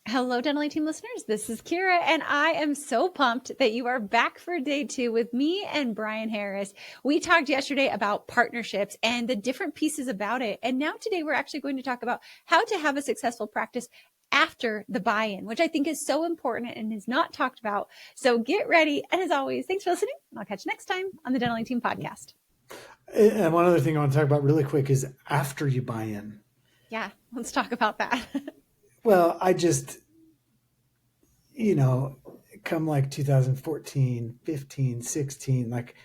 Hello, Dental Team listeners. This is Kira, and I am so pumped that you are back for day 2 with me and Brian Harris. We talked yesterday about partnerships and the different pieces about it. And now today we're actually going to talk about how to have a successful practice after the buy-in, which I think is so important and is not talked about. So get ready. And as always, thanks for listening. And I'll catch you next time on the Dental Team podcast. And one other thing I want to talk about really quick is after you buy in. Yeah, let's talk about that. Well, I just, come like 2014, 15, 16, like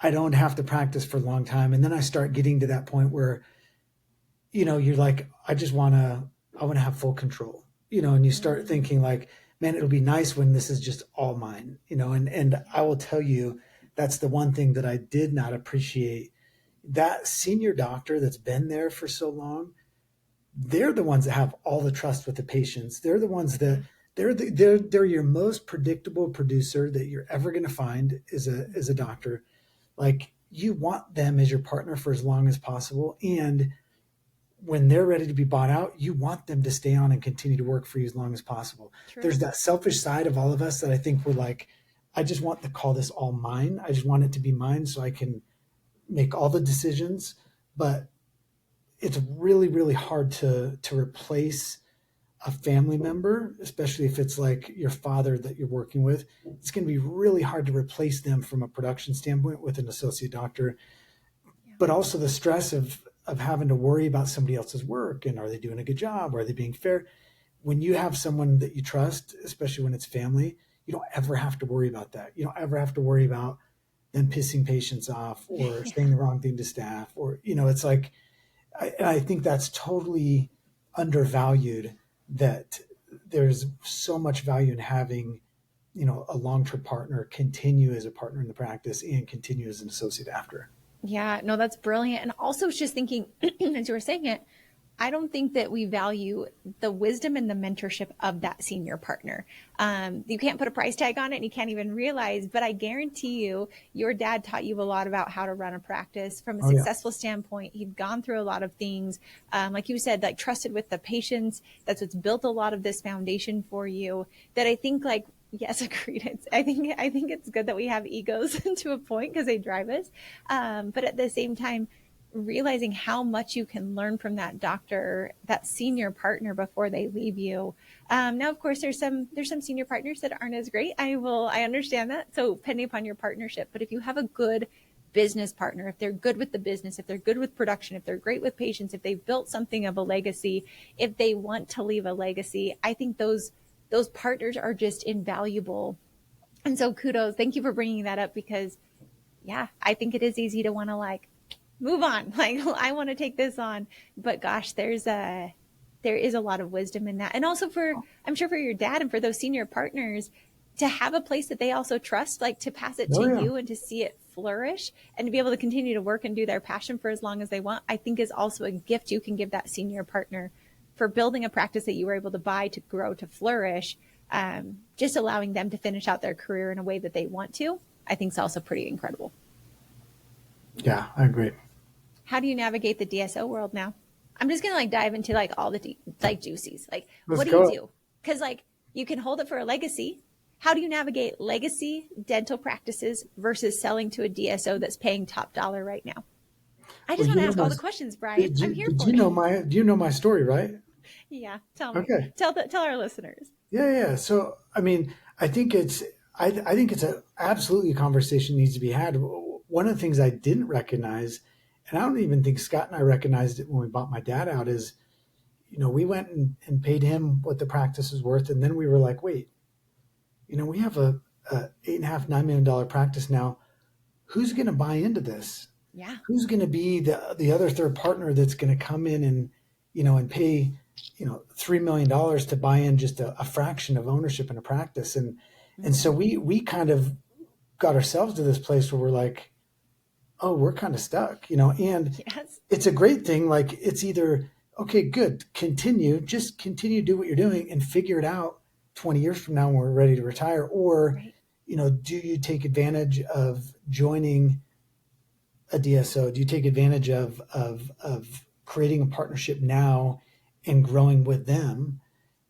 I don't have to practice for a long time. And then I start getting to that point where, you're like, I want to have full control, and you start thinking like, man, it'll be nice when this is just all mine, and I will tell you, that's the one thing that I did not appreciate. That senior doctor that's been there for so long, they're the ones that have all the trust with the patients. They're the ones that they're your most predictable producer that you're ever going to find as a doctor. Like, you want them as your partner for as long as possible. And when they're ready to be bought out, you want them to stay on and continue to work for you as long as possible. True. There's that selfish side of all of us that I think we're like, I just want to call this all mine. I just want it to be mine so I can make all the decisions. But it's really, really hard to replace a family member, especially if it's like your father that you're working with. It's going to be really hard to replace them from a production standpoint with an associate doctor. Yeah. But also the stress of having to worry about somebody else's work and are they doing a good job? Are they being fair? When you have someone that you trust, especially when it's family, you don't ever have to worry about that. You don't ever have to worry about them pissing patients off or saying the wrong thing to staff, or, it's like, I think that's totally undervalued, that there's so much value in having, a long-term partner continue as a partner in the practice and continue as an associate after. Yeah, no, that's brilliant. And also just thinking, as you were saying it, I don't think that we value the wisdom and the mentorship of that senior partner. You can't put a price tag on it and you can't even realize, but I guarantee you, your dad taught you a lot about how to run a practice from a successful standpoint. He'd gone through a lot of things. Like you said, like trusted with the patients. That's what's built a lot of this foundation for you, that I think like, yes, agreed. I think it's good that we have egos to a point because they drive us. But at the same time, realizing how much you can learn from that doctor, that senior partner before they leave you. Now, of course, there's some senior partners that aren't as great. I understand that. So depending upon your partnership, but if you have a good business partner, if they're good with the business, if they're good with production, if they're great with patients, if they've built something of a legacy, if they want to leave a legacy, I think those partners are just invaluable. And so kudos. Thank you for bringing that up, because yeah, I think it is easy to want to like, move on. Like, I want to take this on, but gosh, there is a lot of wisdom in that. And also I'm sure for your dad and for those senior partners to have a place that they also trust, like to pass it to you and to see it flourish and to be able to continue to work and do their passion for as long as they want, I think is also a gift you can give that senior partner for building a practice that you were able to buy, to grow, to flourish. Just allowing them to finish out their career in a way that they want to, I think is also pretty incredible. Yeah, I agree. How do you navigate the DSO world now? I'm just going to like dive into like all the like juicies. Like, what do you do? Because like you can hold it for a legacy. How do you navigate legacy dental practices versus selling to a DSO that's paying top dollar right now? I just want to ask all the questions, Brian. I'm here for it. Do you know my story, right? Yeah, tell me. Okay. Tell our listeners. Yeah. So, I mean, I think it's absolutely a conversation needs to be had. One of the things I didn't recognize, and I don't even think Scott and I recognized it when we bought my dad out, is, we went and paid him what the practice was worth. And then we were like, wait, we have a $8.5, $9 million practice now. Who's going to buy into this? Yeah. Who's going to be the other third partner that's going to come in and, and pay, $3 million to buy in just a fraction of ownership in a practice. And so we kind of got ourselves to this place where we're like, oh, we're kind of stuck, and yes. It's a great thing. Like, it's either, okay, good, continue, do what you're doing and figure it out 20 years from now when we're ready to retire. Or, right. Do you take advantage of joining a DSO? Do you take advantage of creating a partnership now and growing with them?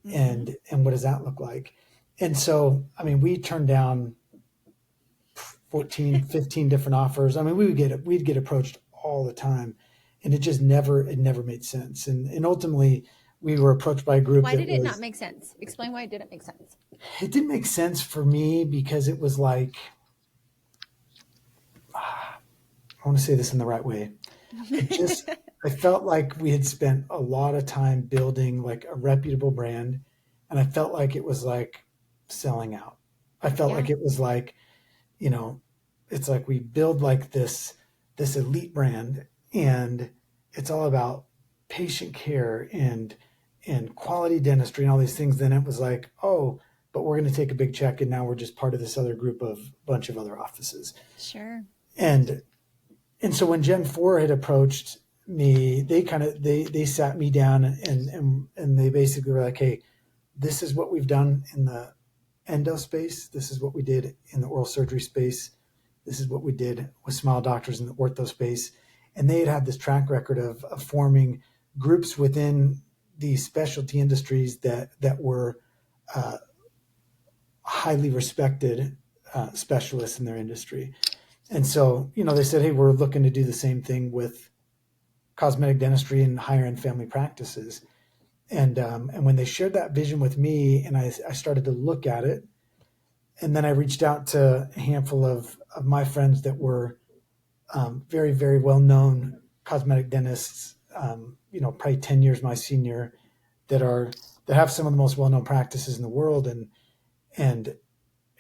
Mm-hmm. and what does that look like? And so, I mean, we turned down 14, 15 different offers. I mean, we'd get approached all the time, and it never made sense. And ultimately, we were approached by a group Why that did it not was, make sense? Explain why it didn't make sense. it didn't make sense for me because it was like, I want to say this in the right way. I just, I felt like we had spent a lot of time building like a reputable brand, and I felt like it was like selling out. I felt Yeah. like it was like, you know, it's like we build like this elite brand, and it's all about patient care and quality dentistry and all these things. Then it was like, oh, but we're going to take a big check, and now we're just part of this other group of bunch of other offices. Sure. And so when Gen 4 had approached me, they sat me down, and they basically were like, hey, this is what we've done in the endo space. This is what we did in the oral surgery space. This is what we did with Smile Doctors in the ortho space. And they had this track record of forming groups within these specialty industries that were uh, highly respected specialists in their industry. And so, they said, hey, we're looking to do the same thing with cosmetic dentistry and higher end family practices. And when they shared that vision with me, and I started to look at it, and then I reached out to a handful of my friends that were very, very well known cosmetic dentists, probably 10 years my senior, that have some of the most well known practices in the world. And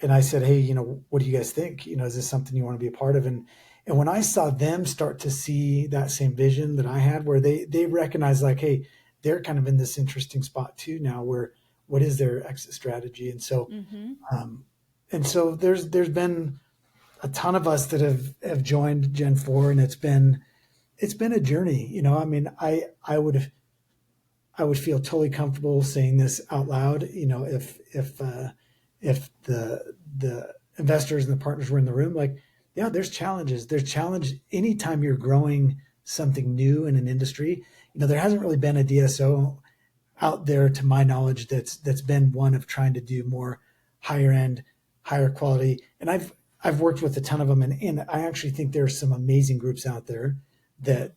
and I said, hey, what do you guys think? Is this something you want to be a part of? And when I saw them start to see that same vision that I had, where they recognize like, hey, they're kind of in this interesting spot too now, where what is their exit strategy? Mm-hmm. Um, and so there's been a ton of us that have joined Gen 4, and it's been a journey. I mean, I would feel totally comfortable saying this out loud. If the investors and the partners were in the room, like, yeah, there's challenges. There's challenge anytime you're growing something new in an industry. There hasn't really been a DSO out there, to my knowledge, that's been one of trying to do more higher end, higher quality. And I've worked with a ton of them, and I actually think there's some amazing groups out there that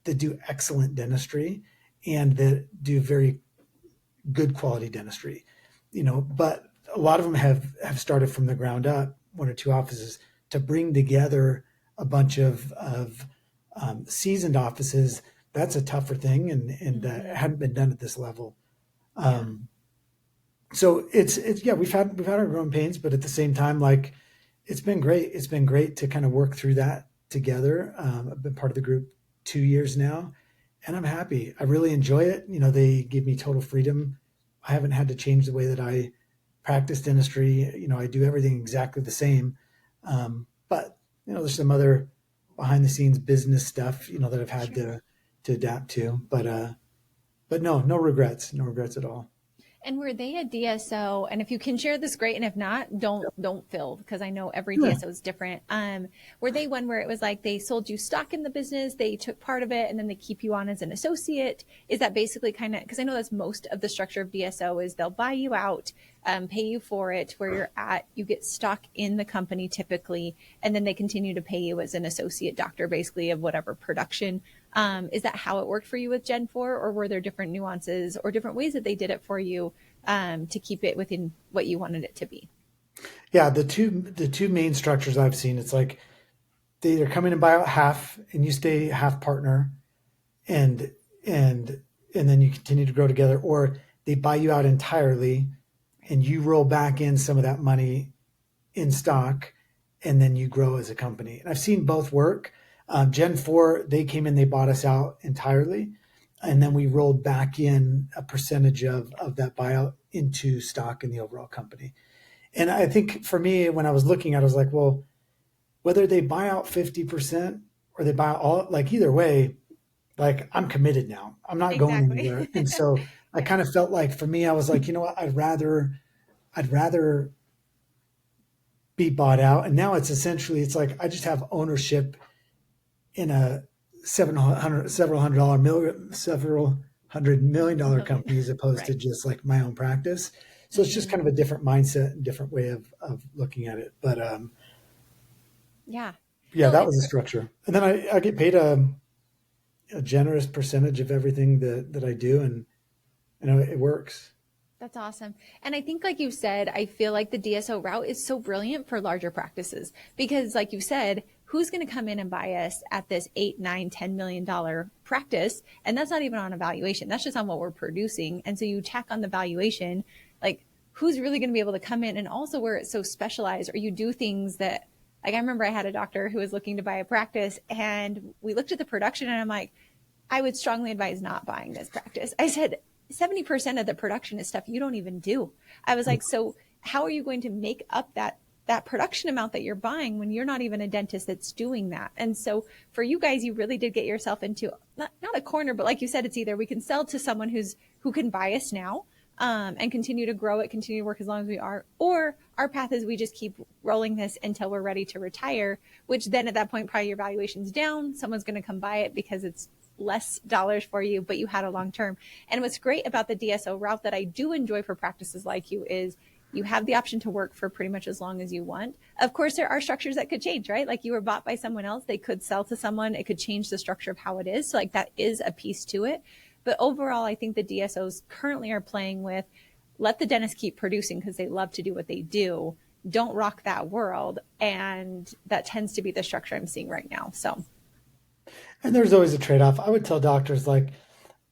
do excellent dentistry and that do very good quality dentistry. But a lot of them have started from the ground up, one or two offices, to bring together a bunch of seasoned offices. That's a tougher thing, and Mm-hmm. hadn't been done at this level. Yeah. Um, so it's yeah, we've had our growing pains, but at the same time, like, it's been great. It's been great to kind of work through that together. I've been part of the group 2 years now, and I'm happy. I really enjoy it. They give me total freedom. I haven't had to change the way that I practice dentistry. I do everything exactly the same. But there's some other behind the scenes business stuff, that I've had Sure. to adapt to. But no regrets, no regrets at all. And were they a DSO? And if you can share this, great. And if not, don't feel, because I know every Yeah. DSO is different. Were they one where it was like they sold you stock in the business, they took part of it, and then they keep you on as an associate? Is that basically kind of, because I know that's most of the structure of DSO is they'll buy you out, pay you for it where you're at, you get stock in the company typically, and then they continue to pay you as an associate doctor, basically, of whatever production. Is that how it worked for you with Gen 4, or were there different nuances or different ways that they did it for you to keep it within what you wanted it to be? Yeah, the two main structures I've seen, it's like they either come in and buy out half, and you stay half partner, and and and then you continue to grow together, or they buy you out entirely, and you roll back in some of that money in stock, and then you grow as a company. And I've seen both work. Gen 4, they came in, they bought us out entirely, and then we rolled back in a percentage of that buyout into stock in the overall company. And I think for me, when I was looking at it, I was like, well, whether they buy out 50% or they buy out all, like, either way, like, I'm committed now. I'm not going Exactly. anywhere. And so I Yeah. kind of felt like, for me, I was like, you know what, I'd rather be bought out. And now it's essentially, it's like I just have ownership in a several hundred dollar million, several $100 million Okay. company as opposed to Right. just like my own practice. So it's just Hmm. kind of a different mindset and different way of looking at it. But Yeah. yeah, No, that it's was the structure. And then I get paid a generous percentage of everything that I do, and you know it works. That's awesome. And I think, like you said, I feel like the DSO route is so brilliant for larger practices because, like you said, who's going to come in and buy us at this 8, 9, $10 million practice? And that's not even on evaluation. That's just on what we're producing. And so you tack on the valuation, like who's really going to be able to come in, and also where it's so specialized, or you do things that, like, I remember I had a doctor who was looking to buy a practice and we looked at the production and I'm like, I would strongly advise not buying this practice. I said, 70% of the production is stuff you don't even do. I was like, so how are you going to make up that production amount that you're buying when you're not even a dentist that's doing that? And so for you guys, you really did get yourself into not a corner, but like you said, it's either we can sell to someone who can buy us now, and continue to grow it, continue to work as long as we are, or our path is we just keep rolling this until we're ready to retire, which then at that point, probably your valuation's down. Someone's going to come buy it because it's less dollars for you, but you had a long term. And what's great about the DSO route that I do enjoy for practices like you is you have the option to work for pretty much as long as you want. Of course, there are structures that could change, right? Like you were bought by someone else, they could sell to someone, it could change the structure of how it is. So like that is a piece to it. But overall, I think the DSOs currently are playing with let the dentist keep producing because they love to do what they do. Don't rock that world. And that tends to be the structure I'm seeing right now. So And there's always a trade off. I would tell doctors like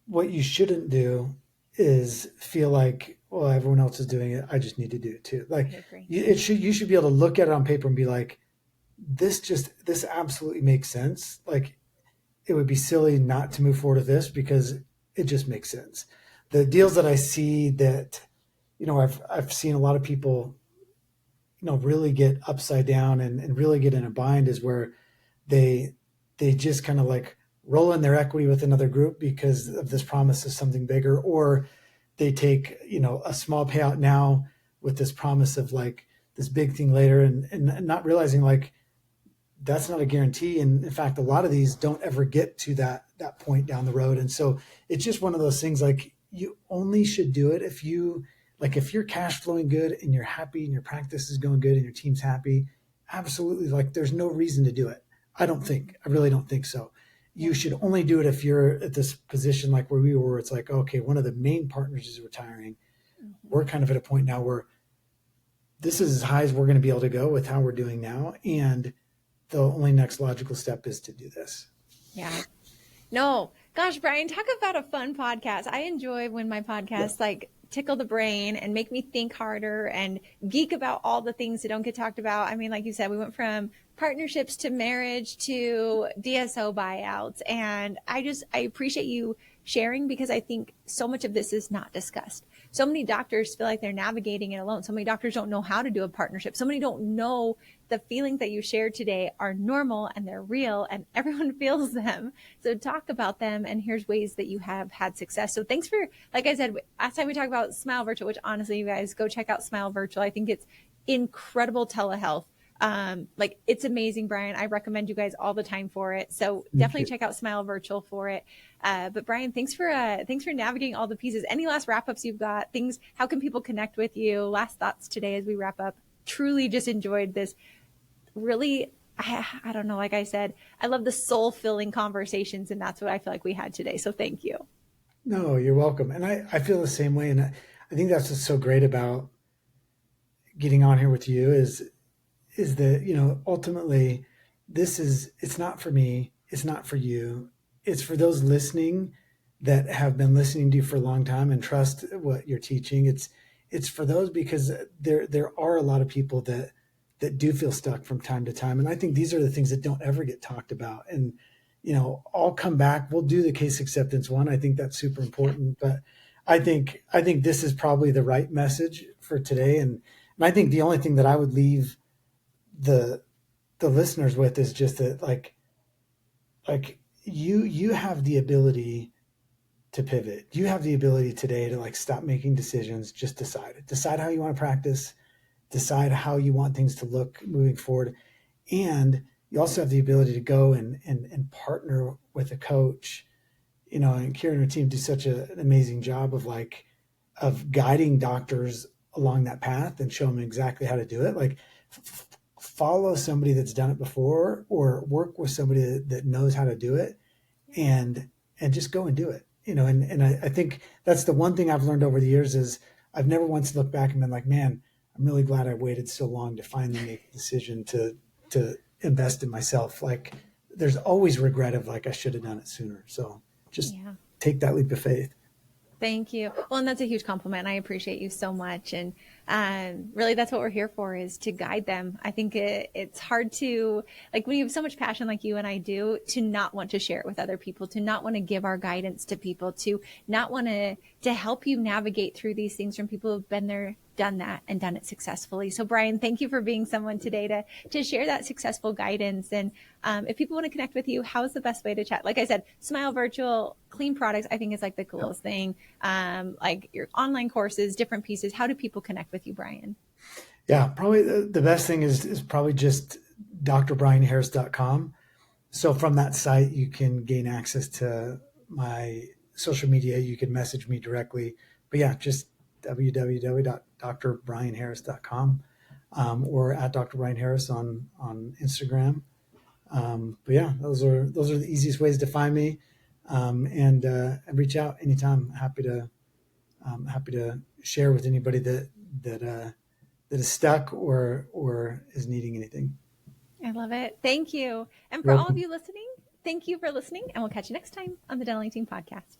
what you shouldn't do is feel like, well, everyone else is doing it. I just need to do it too. I Like agree. you should be able to look at it on paper and be like, this absolutely makes sense. Like it would be silly not to move forward with this because it just makes sense. The deals that I see that, you know, I've seen a lot of people, you know, really get upside down and really get in a bind is where they they just kind of like roll in their equity with another group because of this promise of something bigger, or they take, you know, a small payout now with this promise of like this big thing later, and not realizing like that's not a guarantee. And in fact, a lot of these don't ever get to that point down the road. And so it's just one of those things like you only should do it if you like if you're cash flowing good and you're happy and your practice is going good and your team's happy. Absolutely, like there's no reason to do it. I don't think. I really don't think so. You Yeah. should only do it if you're at this position like where we were, where it's like, okay, one of the main partners is retiring. Mm-hmm. We're kind of at a point now where this is as high as we're going to be able to go with how we're doing now. And the only next logical step is to do this. Yeah. No, gosh, Brian, talk about a fun podcast. I enjoy when my Yeah. podcasts like tickle the brain and make me think harder and geek about all the things that don't get talked about. I mean, like you said, we went from partnerships to marriage to DSO buyouts. And I appreciate you sharing because I think so much of this is not discussed. So many doctors feel like they're navigating it alone. So many doctors don't know how to do a partnership. So many don't know the feelings that you shared today are normal and they're real and everyone feels them. So talk about them and here's ways that you have had success. So thanks for, like I said, last time we talked about Smile Virtual, which honestly, you guys go check out Smile Virtual. I think it's incredible telehealth. Like it's amazing, Brian. I recommend you guys all the time for it. So Thank definitely you. check out Smile Virtual for it. But Brian, thanks for navigating all the pieces. Any last wrap ups you've got? Things, how can people connect with you? Last thoughts today as we wrap up. Truly just enjoyed this really, I don't know, like I said, I love the soul filling conversations, and that's what I feel like we had today. So thank you. No, you're welcome. And I feel the same way. And I think that's what's so great about getting on here with you is that, you know, ultimately it's not for me. It's not for you. It's for those listening that have been listening to you for a long time and trust what you're teaching. It's for those because there are a lot of people that do feel stuck from time to time. And I think these are the things that don't ever get talked about. And, you know, I'll come back. We'll do the case acceptance one. I think that's super Yeah. important. But I think this is probably the right message for today. And I think the only thing that I would leave the the listeners with is just that like you have the ability to pivot. You have the ability today to like stop making decisions, just decide how you want to practice, decide how you want things to look moving forward. And you also have the ability to go and partner with a coach and Karen and her team do such an amazing job of of guiding doctors along that path and show them exactly how to do it. Like follow somebody that's done it before, or work with somebody that knows how to do it, and just go and do it. And I think that's the one thing I've learned over the years is I've never once looked back and been like, man, I'm really glad I waited so long to finally make the decision to invest in myself. Like there's always regret of like I should have done it sooner. So just Yeah. take that leap of faith. Thank you. Well, and that's a huge compliment. I appreciate you so much. And really, that's what we're here for, is to guide them. I think it's hard to, like, when you have so much passion like you and I do, to not want to share it with other people, to not want to give our guidance to people, to not want to help you navigate through these things from people who've been there, done that, and done it successfully. So Brian, thank you for being someone today to share that successful guidance. And if people want to connect with you, how's the best way to chat? Like I said, Smile Virtual, clean products, I think is like the coolest thing. Like your online courses, different pieces. How do people connect with you, Brian? Yeah, probably the best thing is probably just drbrianharris.com. So from that site, you can gain access to my social media. You can message me directly. But yeah, just www.drbrianharris.com, or at Dr. Brian Harris on Instagram. But yeah, those are the easiest ways to find me, and reach out anytime. Happy to share with anybody that is stuck or is needing anything. I love it. Thank you. And for You're all of welcome. you listening, thank you for listening, and we'll catch you next time on the Dental Team Podcast.